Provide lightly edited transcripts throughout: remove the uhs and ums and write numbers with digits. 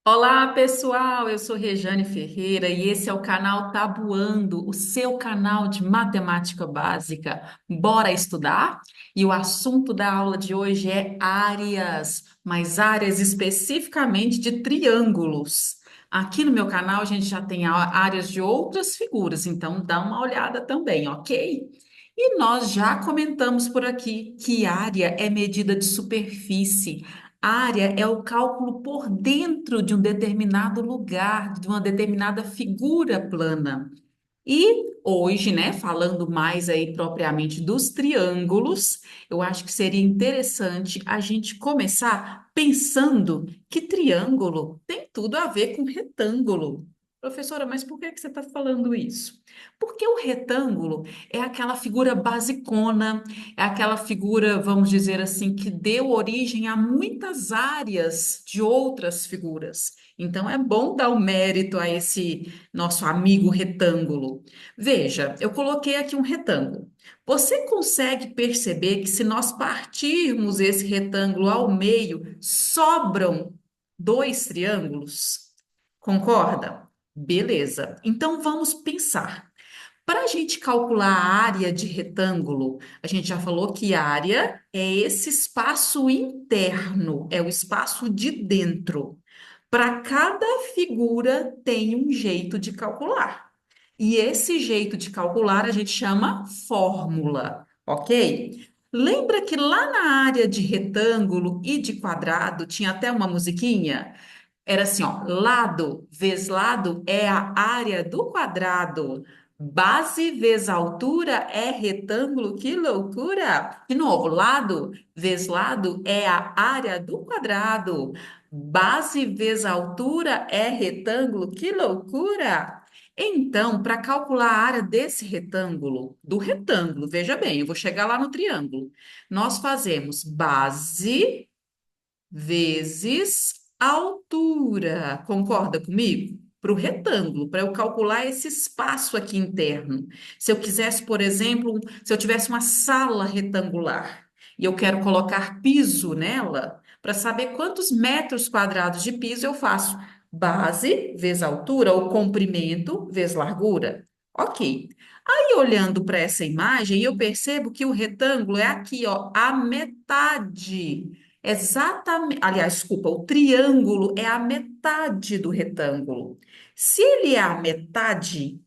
Olá, pessoal! Eu sou Rejane Ferreira e esse é o canal Tabuando, o seu canal de matemática básica. Bora estudar? E o assunto da aula de hoje é áreas, mas áreas especificamente de triângulos. Aqui no meu canal a gente já tem áreas de outras figuras, então dá uma olhada também, ok? E nós já comentamos por aqui que área é medida de superfície. Área é o cálculo por dentro de um determinado lugar, de uma determinada figura plana. E hoje, né, falando mais aí propriamente dos triângulos, eu acho que seria interessante a gente começar pensando que triângulo tem tudo a ver com retângulo. Professora, mas por que que você está falando isso? Porque o retângulo é aquela figura basicona, é aquela figura, vamos dizer assim, que deu origem a muitas áreas de outras figuras. Então é bom dar o mérito a esse nosso amigo retângulo. Veja, eu coloquei aqui um retângulo. Você consegue perceber que se nós partirmos esse retângulo ao meio, sobram dois triângulos? Concorda? Beleza. Então vamos pensar. Para a gente calcular a área de retângulo, a gente já falou que área é esse espaço interno, é o espaço de dentro. Para cada figura tem um jeito de calcular. E esse jeito de calcular a gente chama fórmula, ok? Lembra que lá na área de retângulo e de quadrado tinha até uma musiquinha? Era assim, ó, lado vezes lado é a área do quadrado. Base vezes altura é retângulo, que loucura! De novo, lado vezes lado é a área do quadrado. Base vezes altura é retângulo, que loucura! Então, para calcular a área desse retângulo, do retângulo, veja bem, eu vou chegar lá no triângulo. Nós fazemos base vezes altura. Concorda comigo? Para o retângulo, para eu calcular esse espaço aqui interno. Se eu quisesse, por exemplo, se eu tivesse uma sala retangular e eu quero colocar piso nela, para saber quantos metros quadrados de piso eu faço. Base vezes altura, ou comprimento vezes largura. Ok. Aí, olhando para essa imagem, eu percebo que o retângulo é aqui, ó, a metade. Exatamente, aliás, desculpa, o triângulo é a metade do retângulo. Se ele é a metade,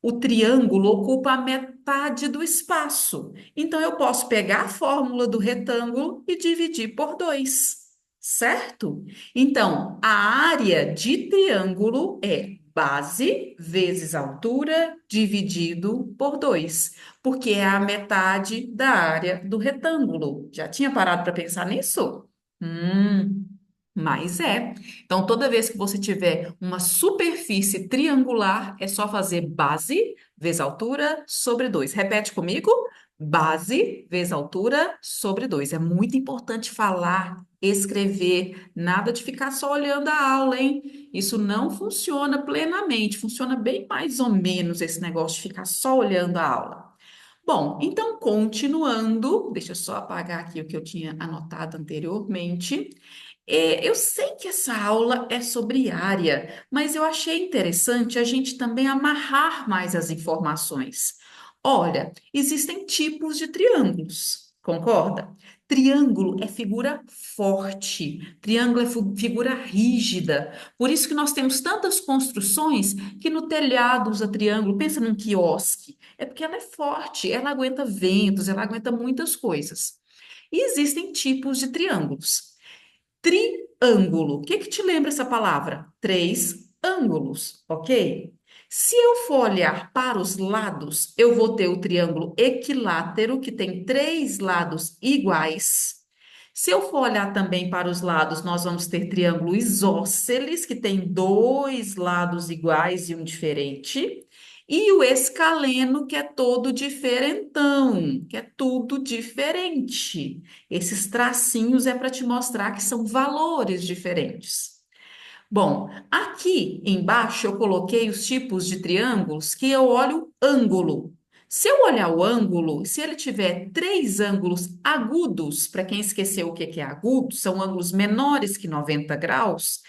o triângulo ocupa a metade do espaço. Então, eu posso pegar a fórmula do retângulo e dividir por 2, certo? Então, a área de triângulo é base vezes altura dividido por 2, porque é a metade da área do retângulo. Já tinha parado para pensar nisso? Hum. Mas é. Então, toda vez que você tiver uma superfície triangular, é só fazer base vezes altura sobre 2. Repete comigo. Base vezes altura sobre 2. É muito importante falar, escrever, nada de ficar só olhando a aula, hein? Isso não funciona plenamente, funciona bem mais ou menos esse negócio de ficar só olhando a aula. Bom, então, continuando, deixa eu só apagar aqui o que eu tinha anotado anteriormente. Eu sei que essa aula é sobre área, mas eu achei interessante a gente também amarrar mais as informações. Olha, existem tipos de triângulos, concorda? Triângulo é figura forte, triângulo é figura rígida. Por isso que nós temos tantas construções que no telhado usa triângulo. Pensa num quiosque. É porque ela é forte, ela aguenta ventos, ela aguenta muitas coisas. E existem tipos de triângulos. Triângulo. O que que te lembra essa palavra? Três ângulos, ok? Se eu for olhar para os lados, eu vou ter o triângulo equilátero, que tem três lados iguais. Se eu for olhar também para os lados, nós vamos ter triângulo isósceles, que tem dois lados iguais e um diferente. E o escaleno, que é todo diferentão, que é tudo diferente. Esses tracinhos é para te mostrar que são valores diferentes. Bom, aqui embaixo eu coloquei os tipos de triângulos que eu olho ângulo. Se eu olhar o ângulo, se ele tiver três ângulos agudos, para quem esqueceu o que que é agudo, são ângulos menores que 90 graus,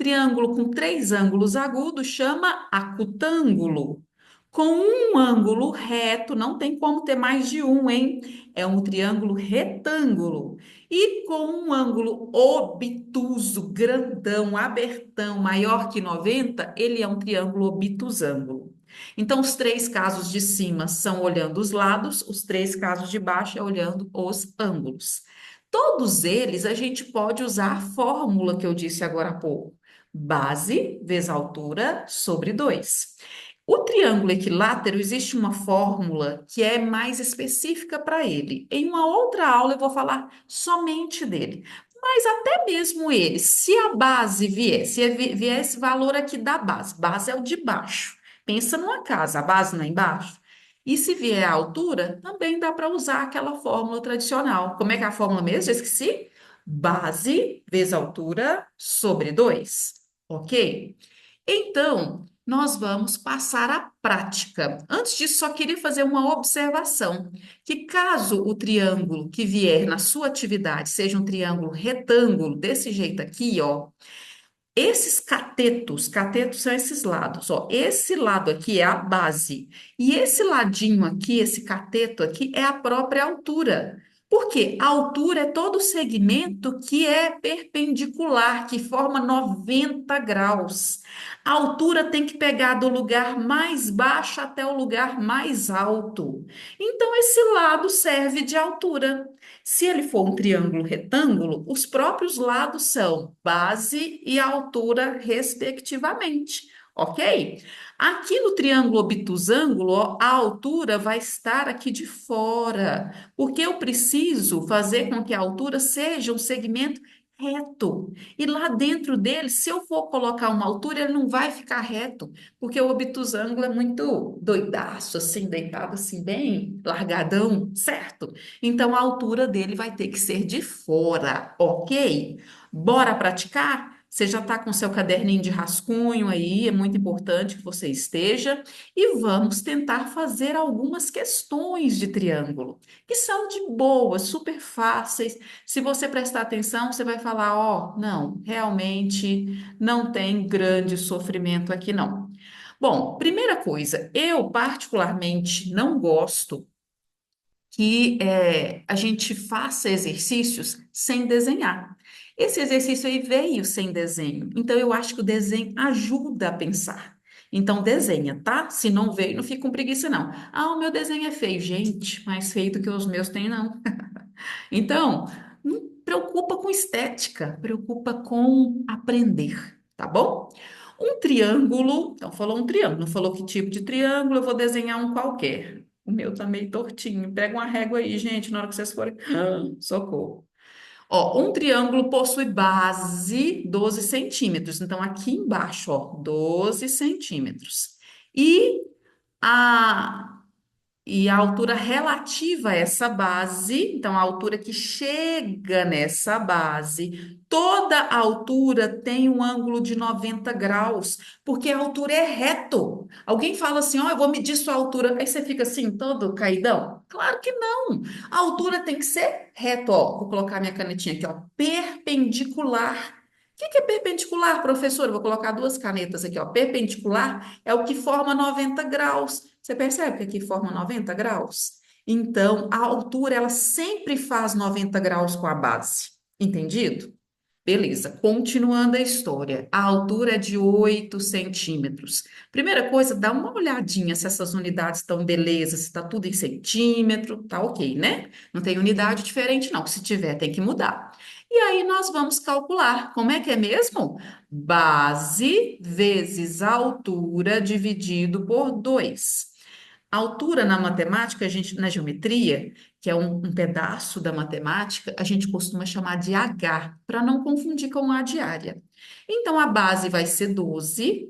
Triângulo com três ângulos agudos chama acutângulo. Com um ângulo reto, não tem como ter mais de um, hein? É um triângulo retângulo. E com um ângulo obtuso, grandão, abertão, maior que 90, ele é um triângulo obtusângulo. Então, os três casos de cima são olhando os lados, os três casos de baixo é olhando os ângulos. Todos eles a gente pode usar a fórmula que eu disse agora há pouco. Base vezes altura sobre 2. O triângulo equilátero, existe uma fórmula que é mais específica para ele. Em uma outra aula eu vou falar somente dele. Mas até mesmo ele, se a base vier, se vier esse valor aqui da base, base é o de baixo. Pensa numa casa, a base não é embaixo. E se vier a altura, também dá para usar aquela fórmula tradicional. Como é que é a fórmula mesmo? Eu esqueci. Base vezes altura sobre 2. Ok? Então, nós vamos passar à prática. Antes disso, só queria fazer uma observação, que caso o triângulo que vier na sua atividade seja um triângulo retângulo, desse jeito aqui, ó, esses catetos, catetos são esses lados, ó. Esse lado aqui é a base. E esse ladinho aqui, esse cateto aqui, é a própria altura. Por quê? A altura é todo o segmento que é perpendicular, que forma 90 graus. A altura tem que pegar do lugar mais baixo até o lugar mais alto. Então, esse lado serve de altura. Se ele for um triângulo retângulo, os próprios lados são base e altura, respectivamente, ok? Aqui no triângulo obtusângulo, ó, a altura vai estar aqui de fora, porque eu preciso fazer com que a altura seja um segmento reto. E lá dentro dele, se eu for colocar uma altura, ele não vai ficar reto, porque o obtusângulo é muito doidaço, assim, deitado assim, bem largadão, certo? Então, a altura dele vai ter que ser de fora, ok? Bora praticar? Você já está com seu caderninho de rascunho aí, é muito importante que você esteja. E vamos tentar fazer algumas questões de triângulo, que são de boa, super fáceis. Se você prestar atenção, você vai falar: ó, não, realmente não tem grande sofrimento aqui, não. Bom, primeira coisa, eu particularmente não gosto que a gente faça exercícios sem desenhar. Esse exercício aí veio sem desenho, então eu acho que o desenho ajuda a pensar. Então desenha, tá? Se não veio, não fica com preguiça, não. Ah, o meu desenho é feio. Gente, mais feio do que os meus tem, não. Então, não preocupa com estética, preocupa com aprender, tá bom? Um triângulo, então falou um triângulo, não falou que tipo de triângulo, eu vou desenhar um qualquer. O meu tá meio tortinho. Pega uma régua aí, gente, na hora que vocês forem. Socorro. Ó, um triângulo possui base 12 centímetros. Então, aqui embaixo, ó, 12 centímetros. E a a altura relativa a essa base, então a altura que chega nessa base, toda a altura tem um ângulo de 90 graus, porque a altura é reto. Alguém fala assim: ó, eu vou medir sua altura, aí você fica assim, todo caidão? Claro que não. A altura tem que ser reto, ó. Vou colocar minha canetinha aqui, ó, perpendicular. O que é perpendicular, professor? Eu vou colocar duas canetas aqui, ó. Perpendicular é o que forma 90 graus. Você percebe que aqui forma 90 graus? Então, a altura, ela sempre faz 90 graus com a base. Entendido? Beleza, continuando a história. A altura é de 8 centímetros. Primeira coisa, dá uma olhadinha se essas unidades estão beleza, se está tudo em centímetro, tá ok, né? Não tem unidade diferente, não. Se tiver, tem que mudar. E aí nós vamos calcular. Como é que é mesmo? Base vezes altura dividido por 2. A altura na matemática, a gente, na geometria, que é um pedaço da matemática, a gente costuma chamar de H, para não confundir com a diária. Então, a base vai ser 12,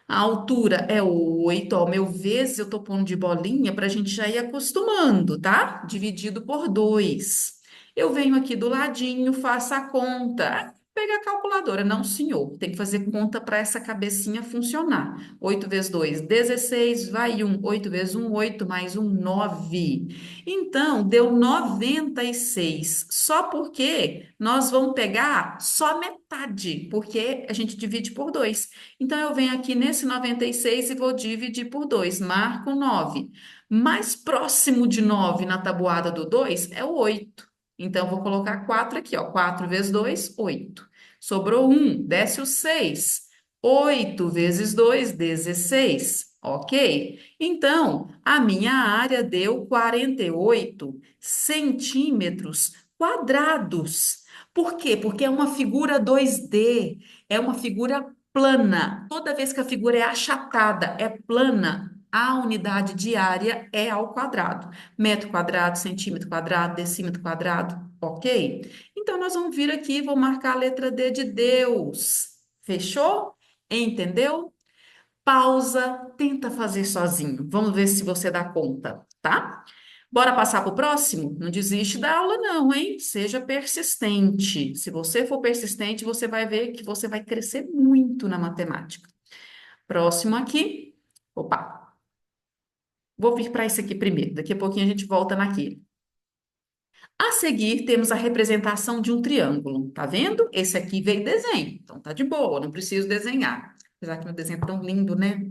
a altura é 8, ó, meu vezes eu tô pondo de bolinha para a gente já ir acostumando, tá? Dividido por 2. Eu venho aqui do ladinho, faço a conta. pegar a calculadora. Não, senhor. Tem que fazer conta para essa cabecinha funcionar. 8 vezes 2, 16, vai um. 8 vezes um, 8, mais um, 9. Então, deu 96. Só porque nós vamos pegar só metade, porque a gente divide por 2. Então, eu venho aqui nesse 96 e vou dividir por 2. Marco 9. Mais próximo de 9 na tabuada do 2 é o 8. Então, eu vou colocar 4 aqui, ó. 4 vezes 2, 8. Sobrou um, desce o 6. 8 vezes 2, 16. Ok? Então, a minha área deu 48 centímetros quadrados. Por quê? Porque é uma figura 2D, é uma figura plana. Toda vez que a figura é achatada, é plana, a unidade de área é ao quadrado. Metro quadrado, centímetro quadrado, decímetro quadrado, ok? Então, nós vamos vir aqui e vou marcar a letra D de Deus. Fechou? Entendeu? Pausa, tenta fazer sozinho. Vamos ver se você dá conta, tá? Bora passar para o próximo? Não desiste da aula, não, hein? Seja persistente. Se você for persistente, você vai ver que você vai crescer muito na matemática. Próximo aqui. Opa, vou vir para esse aqui primeiro. Daqui a pouquinho a gente volta naquele. A seguir, temos a representação de um triângulo. Tá vendo? Esse aqui veio desenho. Então tá de boa, não preciso desenhar. Apesar que meu desenho é tão lindo, né?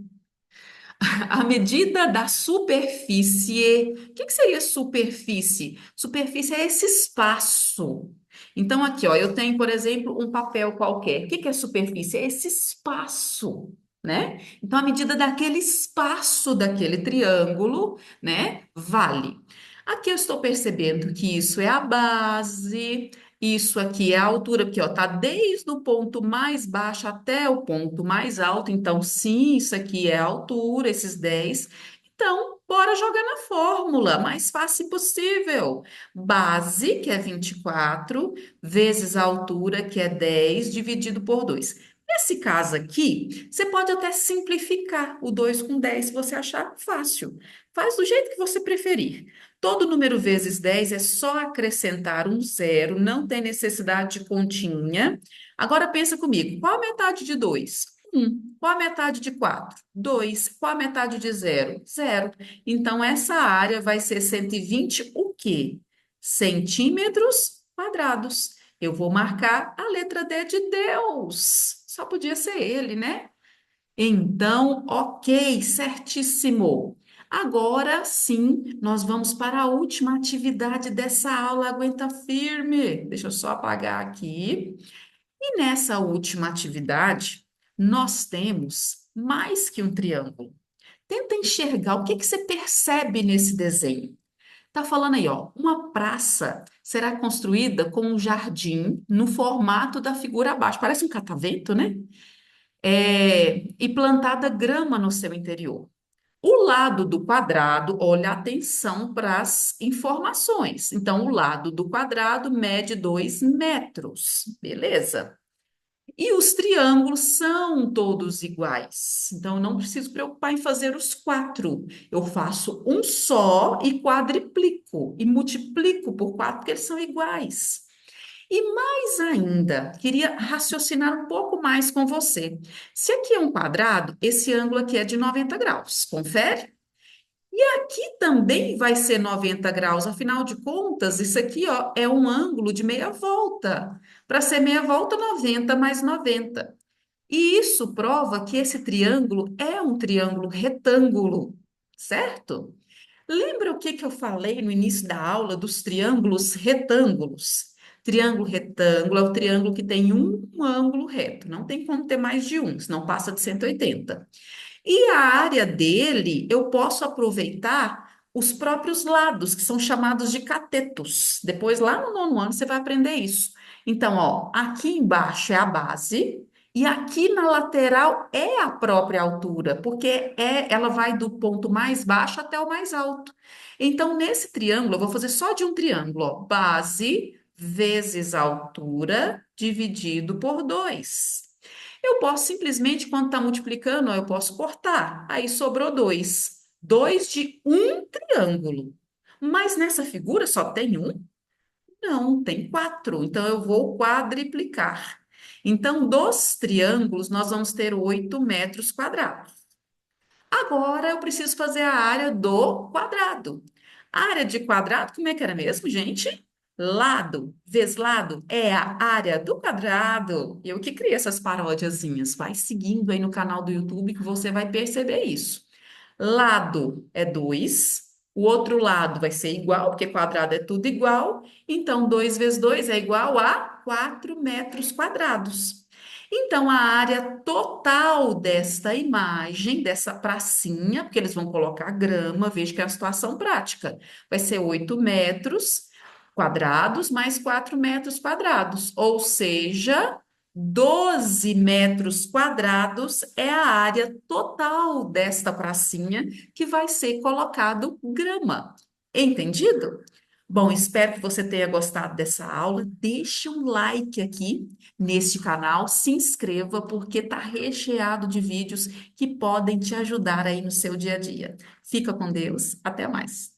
A medida da superfície. O que que seria superfície? Superfície é esse espaço. Então, aqui, ó, eu tenho, por exemplo, um papel qualquer. O que que é superfície? É esse espaço, né? Então, a medida daquele espaço daquele triângulo, né, vale. Aqui eu estou percebendo que isso é a base, isso aqui é a altura, porque ó, tá desde o ponto mais baixo até o ponto mais alto. Então, sim, isso aqui é a altura, esses 10. Então, bora jogar na fórmula, mais fácil possível. Base, que é 24, vezes a altura, que é 10, dividido por 2. Nesse caso aqui, você pode até simplificar o 2 com 10, se você achar fácil. Faz do jeito que você preferir. Todo número vezes 10 é só acrescentar um zero, não tem necessidade de continha. Agora pensa comigo, qual a metade de 2? 1. Qual a metade de 4? 2. Qual a metade de zero? Zero. Então, essa área vai ser 120 o quê? Centímetros quadrados. Eu vou marcar a letra D de Deus. Só podia ser ele, né? Então, ok, certíssimo. Agora sim, nós vamos para a última atividade dessa aula. Aguenta firme. Deixa eu só apagar aqui. E nessa última atividade, nós temos mais que um triângulo. Tenta enxergar o que que você percebe nesse desenho. Tá falando aí, ó, uma praça será construída com um jardim no formato da figura abaixo. Parece um catavento, né? E plantada grama no seu interior. O lado do quadrado, olha atenção para as informações. Então, o lado do quadrado mede 2 metros, beleza? E os triângulos são todos iguais. Então, eu não preciso preocupar em fazer os quatro. Eu faço um só e quadriplico e multiplico por quatro, porque eles são iguais. E mais ainda, queria raciocinar um pouco mais com você. Se aqui é um quadrado, esse ângulo aqui é de 90 graus. Confere? E aqui também vai ser 90 graus, afinal de contas, isso aqui, ó, é um ângulo de meia volta. Para ser meia volta, 90 mais 90. E isso prova que esse triângulo é um triângulo retângulo, certo? Lembra o que que eu falei no início da aula dos triângulos retângulos? Triângulo retângulo é o triângulo que tem um ângulo reto, não tem como ter mais de um, senão passa de 180. E a área dele, eu posso aproveitar os próprios lados, que são chamados de catetos. Depois, lá no nono ano, você vai aprender isso. Então, ó, aqui embaixo é a base, e aqui na lateral é a própria altura, porque ela vai do ponto mais baixo até o mais alto. Então, nesse triângulo, eu vou fazer só de um triângulo, ó, base vezes altura dividido por 2. Eu posso simplesmente, quando está multiplicando, ó, eu posso cortar. Aí sobrou 2. 2 de um triângulo. Mas nessa figura só tem um? Não, tem 4. Então eu vou quadriplicar. Então, dos triângulos, nós vamos ter 8 metros quadrados. Agora eu preciso fazer a área do quadrado. A área de quadrado, como é que era mesmo, gente? Lado vezes lado é a área do quadrado. Eu que criei essas paródiazinhas. Vai seguindo aí no canal do YouTube que você vai perceber isso. Lado é 2, o outro lado vai ser igual, porque quadrado é tudo igual. Então, 2 vezes 2 é igual a 4 metros quadrados. Então, a área total desta imagem, dessa pracinha, porque eles vão colocar grama, veja que é a situação prática, vai ser 8 metros quadrados mais 4 metros quadrados, ou seja, 12 metros quadrados é a área total desta pracinha que vai ser colocado grama. Entendido? Bom, espero que você tenha gostado dessa aula. Deixe um like aqui neste canal, se inscreva porque está recheado de vídeos que podem te ajudar aí no seu dia a dia. Fica com Deus, até mais.